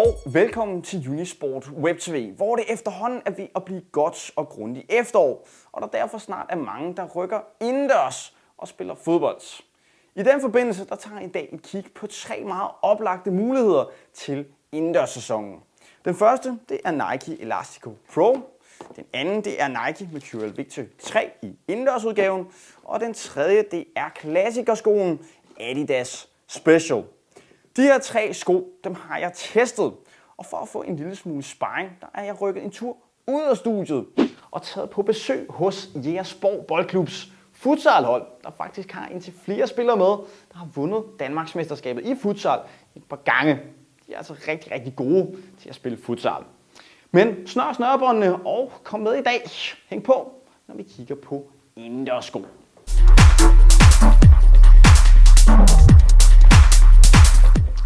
Og velkommen til Unisport Web TV, hvor det efterhånden er ved at blive godt og grundigt efterår, og der derfor snart er mange, der rykker indendørs og spiller fodbold. I den forbindelse der tager jeg i dag et kig på 3 meget oplagte muligheder til indendørssæsonen. Den første det er Nike Elastico Pro, den anden det er Nike Mercurial Victory 3 i indendørsudgaven, og den tredje det er klassikerskoen Adidas Special. De her 3 sko, dem har jeg testet, og for at få en lille smule sparring, der er jeg rykket en tur ud af studiet og taget på besøg hos Jægersborg Boldklubs futsalhold, der faktisk har indtil flere spillere med, der har vundet Danmarksmesterskabet i futsal et par gange. De er altså rigtig gode til at spille futsal. Men snør snørebåndene og kom med i dag. Hæng på, når vi kigger på indendørssko.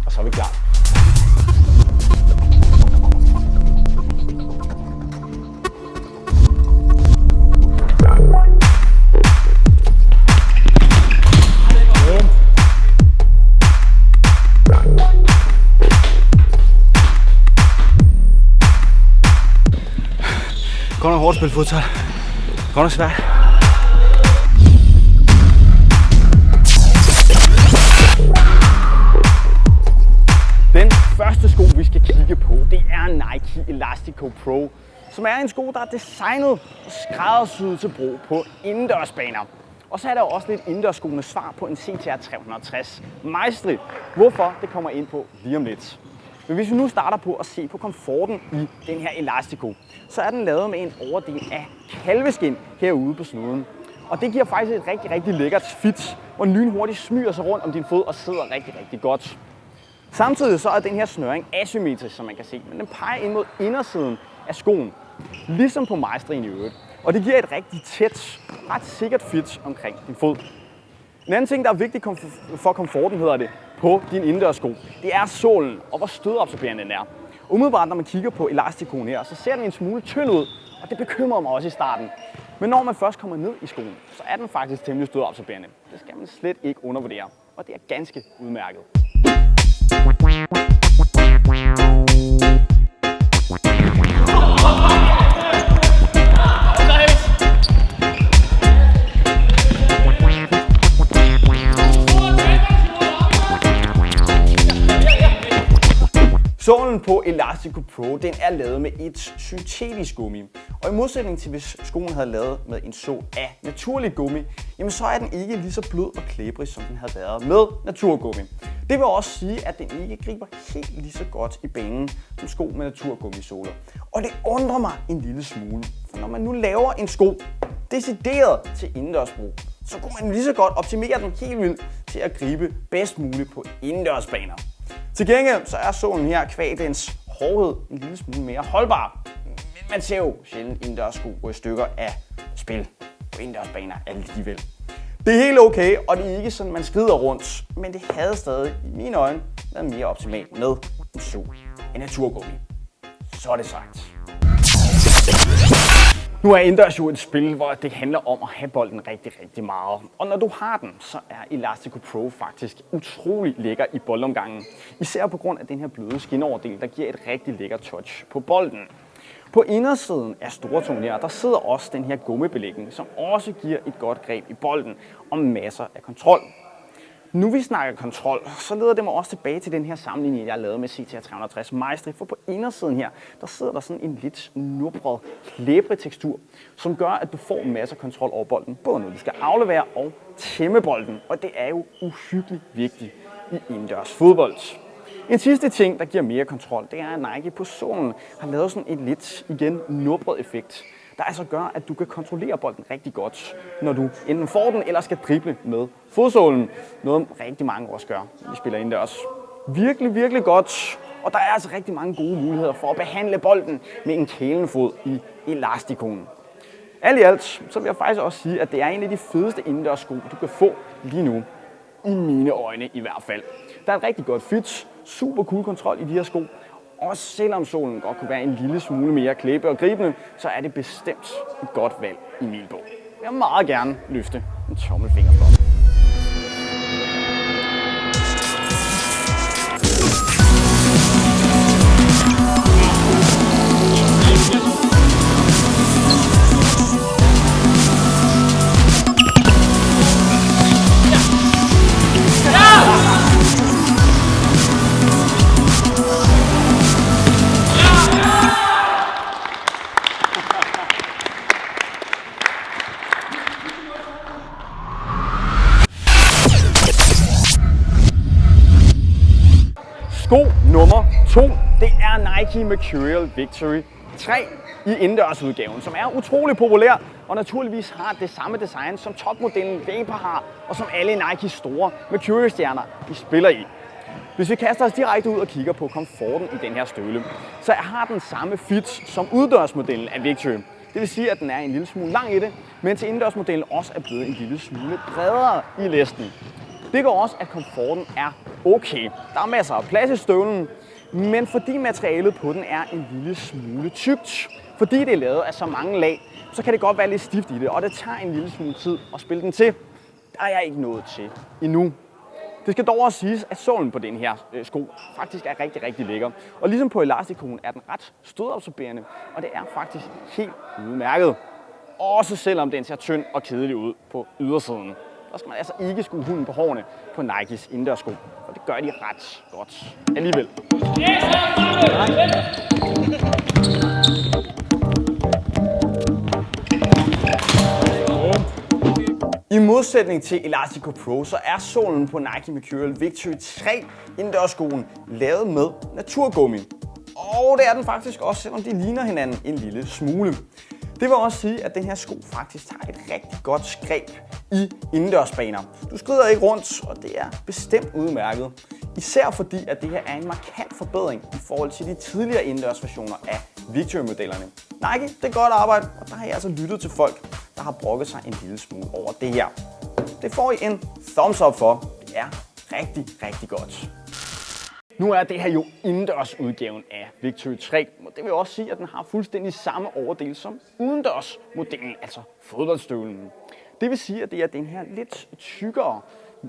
Og så er vi klar. Godt nok hårdt spil futsal. Godt nok svært. Den første sko, vi skal kigge på, det er Nike Elastico Pro, som er en sko, der er designet og skræddersyet til brug på indendørsbaner. Og så er der også lidt indendørsskoenes svar på en CTR 360 Maestri. Hvorfor? Det kommer ind på lige om lidt. Men hvis vi nu starter på at se på komforten i den her Elastico, så er den lavet med en overdel af kalveskin herude på snuden. Og det giver faktisk et rigtig lækkert fit, hvor den lynhurtigt smyger sig rundt om din fod og sidder rigtig godt. Samtidig så er den her snøring asymmetrisk, som man kan se, men den peger ind mod indersiden af skoen, ligesom på Maestrien i øvrigt. Og det giver et rigtig tæt, ret sikkert fit omkring din fod. En anden ting, der er vigtig for komforten, hedder det, på din indendørssko, det er sålen og hvor stødabsorberende den er. Umiddelbart, når man kigger på Elasticoen her, så ser den en smule tynd ud, og det bekymrer mig også i starten. Men når man først kommer ned i skoen, så er den faktisk temmelig stødabsorberende. Det skal man slet ikke undervurdere, og det er ganske udmærket. Sålen på Elastico Pro den er lavet med et syntetisk gummi. Og i modsætning til hvis skoen havde lavet med en sål af naturlig gummi, jamen så er den ikke lige så blød og klæbrig, som den havde været med naturgummi. Det vil også sige, at den ikke griber helt lige så godt i banen som sko med naturgummisåler. Og det undrer mig en lille smule, for når man nu laver en sko decideret til indendørsbrug, så kunne man lige så godt optimere den helt vildt til at gribe bedst muligt på indendørsbaner. Til gengæld så er sålen her kvad dens hårdhed en lille smule mere holdbar. Men man ser jo sjældent indendørssko gå i stykker af spil på indendørsbaner alligevel. Det er helt okay, og det er ikke sådan, man skrider rundt. Men det havde stadig i mine øjne været mere optimalt med en sål af naturgummi. Så er det sagt. Nu er indendørs jo et spil, hvor det handler om at have bolden rigtig meget. Og når du har den, så er Elastico Pro faktisk utrolig lækker i boldomgangen. Især på grund af den her bløde skinoverdel, der giver et rigtig lækkert touch på bolden. På indersiden af stortåen her, der sidder også den her gummibelægning, som også giver et godt greb i bolden og masser af kontrol. Nu vi snakker kontrol, så leder det mig også tilbage til den her sammenligning, jeg har lavet med CTR 360 Maestri. For på indersiden her, der sidder der sådan en lidt nubret, klæbrig tekstur, som gør, at du får masser af kontrol over bolden, både når du skal aflevere og tæmme bolden. Og det er jo uhyggeligt vigtigt i indendørs fodbold. En sidste ting, der giver mere kontrol, det er, at Nike på sålen har lavet sådan en lidt, igen, nubret effekt, der altså gør, at du kan kontrollere bolden rigtig godt, når du enten får den eller skal drible med fodsålen. Noget rigtig mange også gør, når de spiller indendørs. Virkelig godt. Og der er altså rigtig mange gode muligheder for at behandle bolden med en kælenfod i Elasticoen. Alt i alt, så vil jeg faktisk også sige, at det er en af de fedeste indendørssko, du kan få lige nu. I mine øjne i hvert fald. Der er et rigtig godt fit, super cool kontrol i de her sko. Og selvom sålen godt kunne være en lille smule mere klæbe og gribende, så er det bestemt et godt valg i min bog. Jeg vil meget gerne løfte en tommelfinger for det. Sko nummer 2, det er Nike Mercurial Victory 3 i indendørsudgaven, som er utrolig populær og naturligvis har det samme design som topmodellen Vapor har, og som alle Nikes store Mercurial-stjerner de spiller i. Hvis vi kaster os direkte ud og kigger på komforten i den her støvle, så har den samme fit som uddørsmodellen af Victory. Det vil sige, at den er en lille smule lang i det, mens indendørsmodellen også er blevet en lille smule bredere i læsten. Det gør også, at komforten er okay. Der er masser af plads i støvlen, men fordi materialet på den er en lille smule tykt, fordi det er lavet af så mange lag, så kan det godt være lidt stift i det, og det tager en lille smule tid at spille den til. Der er jeg ikke nået til endnu. Det skal dog også siges, at sålen på den her sko faktisk er rigtig, rigtig lækker. Og ligesom på elastikoen er den ret stødabsorberende, og det er faktisk helt udmærket. Også selvom den ser tynd og kedelig ud på ydersiden. Der skal man altså ikke skue hunden på hårene på Nikes indendørssko, og det gør de ret godt alligevel. I modsætning til Elastico Pro, så er sålen på Nike Mercurial Victory 3 indendørsskoen lavet med naturgummi. Og det er den faktisk også, selvom de ligner hinanden en lille smule. Det vil også sige, at den her sko faktisk tager et rigtig godt greb i indendørsbaner. Du skrider ikke rundt, og det er bestemt udmærket. Især fordi, at det her er en markant forbedring i forhold til de tidligere indendørsversioner af Victory-modellerne. Nike, det er godt arbejde, og der har jeg altså lyttet til folk, der har brokket sig en lille smule over det her. Det får I en thumbs up for. Det er rigtig, rigtig godt. Nu er det her jo indendørsudgaven af Victory 3, og det vil også sige, at den har fuldstændig samme overdel som udendørsmodellen, altså fodboldstøvlen. Det vil sige, at det er den her lidt tykkere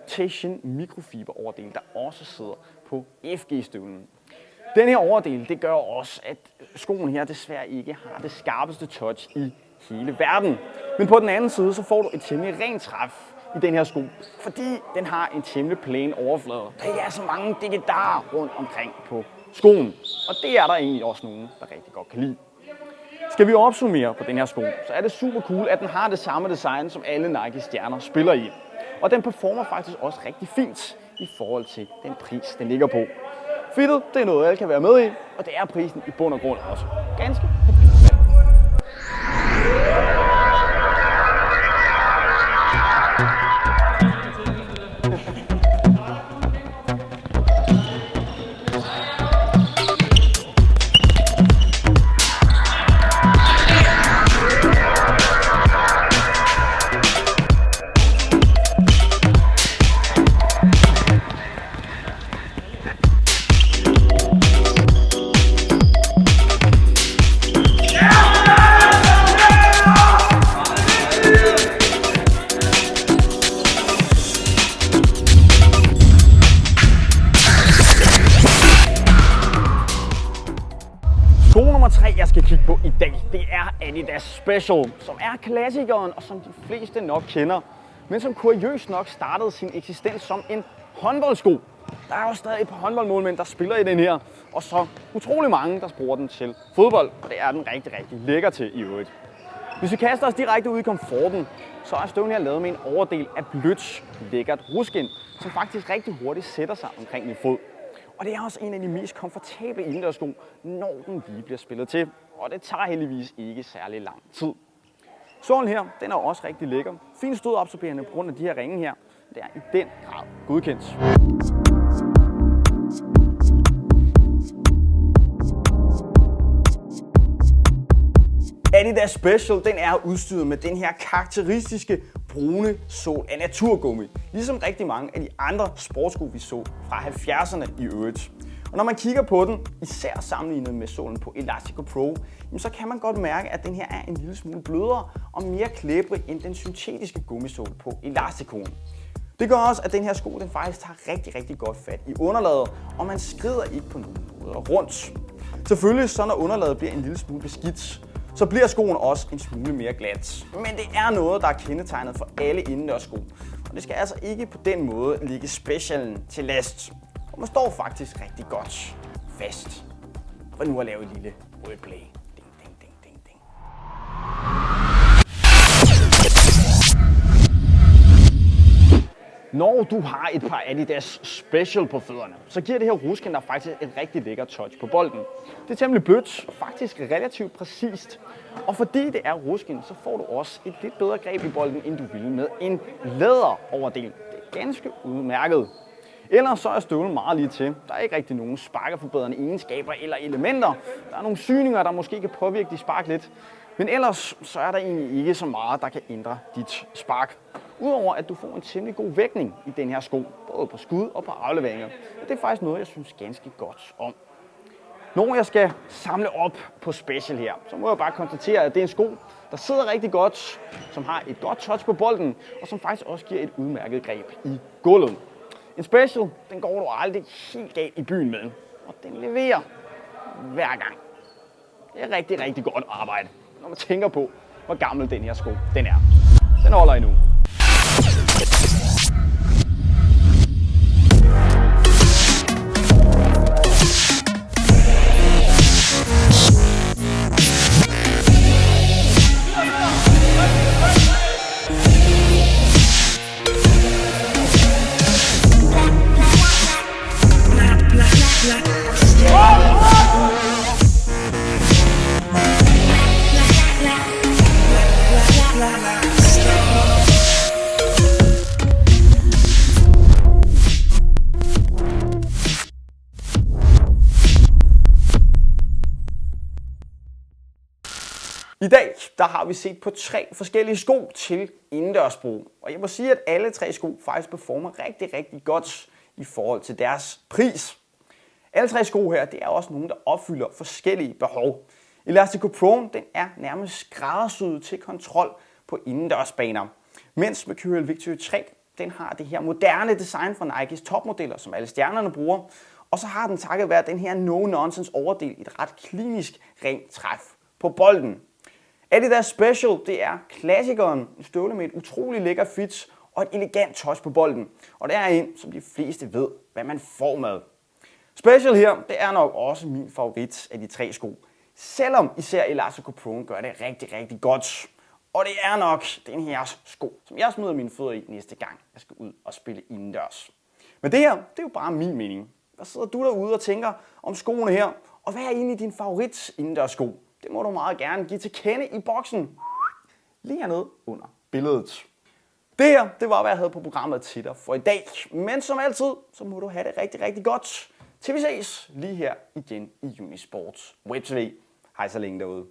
Teijin mikrofiber overdel, der også sidder på FG-støvlen. Den her overdel, det gør også, at skoen her desværre ikke har det skarpeste touch i hele verden. Men på den anden side, så får du et temmelig rent træf i den her sko, fordi den har en temmelig plain overflade. Der er så mange dikkedarer rundt omkring på skoen, og det er der egentlig også nogen, der rigtig godt kan lide. Skal vi opsummere på den her sko, så er det super cool, at den har det samme design, som alle Nike-stjerner spiller i. Og den performer faktisk også rigtig fint i forhold til den pris, den ligger på. Fittet, det er noget, alle kan være med i, og det er prisen i bund og grund også ganske. Sko nummer 3, jeg skal kigge på i dag, det er Adidas Special, som er klassikeren og som de fleste nok kender, men som kuriøst nok startede sin eksistens som en håndboldsko. Der er jo stadig et par håndboldmålmænd, der spiller i den her, og så utrolig mange, der bruger den til fodbold, og det er den rigtig, rigtig lækker til i øvrigt. Hvis vi kaster os direkte ud i komforten, så er støvlen her lavet med en overdel af blødt, lækkert ruskin, som faktisk rigtig hurtigt sætter sig omkring min fod. Og det er også en af de mest komfortable indendørssko, når den lige bliver spillet til. Og det tager heldigvis ikke særlig lang tid. Sålen her, den er også rigtig lækker. Fint stødabsorberende på grund af de her ringe her. Det er i den grad godkendt. Adidas Special, den er udstyret med den her karakteristiske brune sål af naturgummi. Ligesom rigtig mange af de andre sportssko, vi så fra 70'erne i øvrigt. Og når man kigger på den, især sammenlignet med sålen på Elastico Pro, så kan man godt mærke, at den her er en lille smule blødere og mere klæbrig end den syntetiske gummisål på Elasticoen. Det gør også, at den her sko den faktisk tager rigtig, rigtig godt fat i underlaget, og man skrider ikke på nogen måder rundt. Selvfølgelig, så når underlaget bliver en lille smule beskidt, så bliver skoen også en smule mere glat. Men det er noget, der er kendetegnet for alle indendørssko, og det skal altså ikke på den måde ligge specialen til last. Og man står faktisk rigtig godt fast. For nu at lave et lille wordplay. Ding, ding, ding, ding, ding. Når du har et par Adidas Special på fødderne, så giver det her ruskin dig faktisk et rigtig lækkert touch på bolden. Det er temmelig blødt, faktisk relativt præcist. Og fordi det er ruskin, så får du også et lidt bedre greb i bolden, end du ville med en læderoverdel. Det er ganske udmærket. Ellers så er støvlen meget lige til. Der er ikke rigtig nogen sparkeforbedrende egenskaber eller elementer. Der er nogle syninger, der måske kan påvirke dit spark lidt. Men ellers så er der egentlig ikke så meget, der kan ændre dit spark. Udover at du får en temmelig god vægtning i den her sko, både på skud og på afleveringer. Og det er faktisk noget, jeg synes ganske godt om. Når jeg skal samle op på Special her, så må jeg bare konstatere, at det er en sko, der sidder rigtig godt, som har et godt touch på bolden, og som faktisk også giver et udmærket greb i gulvet. En Special, den går du aldrig helt galt i byen med, og den leverer hver gang. Det er rigtig, rigtig godt arbejde, når man tænker på, hvor gammel den her sko den er. Den holder endnu. I dag der har vi set på 3 forskellige sko til indendørsbrug, og jeg må sige, at alle 3 sko faktisk performer rigtig, rigtig godt i forhold til deres pris. Alle 3 sko her, det er også nogle, der opfylder forskellige behov. Elastico Pro, den er nærmest skræddersyet til kontrol på indendørsbaner, mens Mercurial Victory 3, den har det her moderne design fra Nikes topmodeller, som alle stjernerne bruger, og så har den takket være den her no-nonsense overdel et ret klinisk rent træf på bolden. Adidas Special, det er klassikeren, en støvle med et utrolig lækker fit og et elegant touch på bolden. Og det er en, som de fleste ved, hvad man får med. Special her, det er nok også min favorit af de 3 sko. Selvom især Elastico Pro gør det rigtig, rigtig godt. Og det er nok den her sko, som jeg smider mine fødder i næste gang, jeg skal ud og spille indendørs. Men det her, det er jo bare min mening. Hvad sidder du derude og tænker om skoene her? Og hvad er egentlig din favorit indendørs sko? Det må du meget gerne give til kende i boksen. Lige hernede under billedet. Det her, det var, hvad jeg havde på programmet til dig for i dag. Men som altid, så må du have det rigtig, rigtig godt. Til vi ses lige her igen i Unisports Web TV. Hej så længe derude.